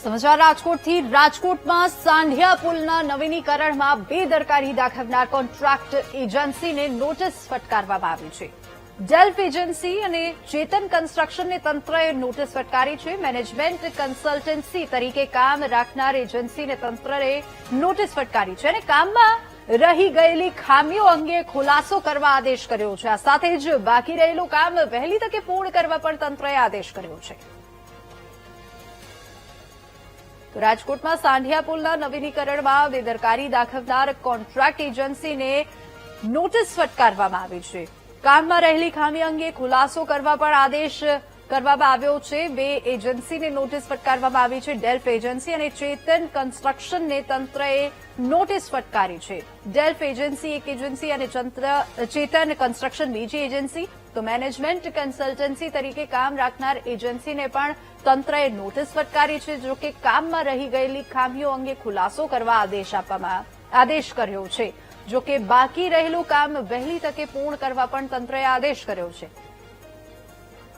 સમાચાર રાજકોટથી રાજકોટમાં સાંઢિયા પુલના નવીનીકરણમાં બેદરકારી દાખવનાર કોન્ટ્રાક્ટ એજન્સીને નોટિસ ફટકારવામાં આવી છે. ડેલ્ફ એજન્સી અને ચેતન કન્સ્ટ્રક્શનને તંત્રએ નોટિસ ફટકારી છે. મેનેજમેન્ટ કન્સલ્ટન્સી તરીકે કામ રાખનાર એજન્સીને તંત્રએ નોટિસ ફટકારી છે અને કામમાં રહી ગયેલી ખામીઓ અંગે ખુલાસો કરવા આદેશ કર્યો છે. આ સાથે જ બાકી રહેલું કામ વહેલી તકે પૂર્ણ કરવા પણ તંત્રએ આદેશ કર્યો છે. રાજકોટમાં સાંઢિયા પુલના નવીનીકરણમાં બેદરકારી દાખવનાર કોન્ટ્રાક્ટ એજન્સીને નોટિસ ફટકારવામાં આવી છે. કામમાં રહેલી ખામી અંગે ખુલાસો કરવા પણ આદેશ કરવામાં આવ્યો છે. બે એજન્સીને નોટિસ ફટકારવામાં આવી છે. ડેલ્ફ એજન્સી અને ચેતન કન્સ્ટ્રક્શનને તંત્રએ નોટિસ ફટકારી છે. ડેલ્ફ એજન્સી એક એજન્સી અને ચેતન કન્સ્ટ્રક્શન બીજી એજન્સી. તો મેનેજમેન્ટ કન્સલ્ટન્સી તરીકે કામ રાખનાર એજન્સીને પણ તંત્રએ નોટિસ ફટકારી છે. જો કે કામમાં રહી ગયેલી ખામીઓ અંગે ખુલાસો કરવા આદેશ કર્યો છે. જો કે બાકી રહેલું કામ વહેલી તકે પૂર્ણ કરવા પણ તંત્રએ આદેશ કર્યો છે.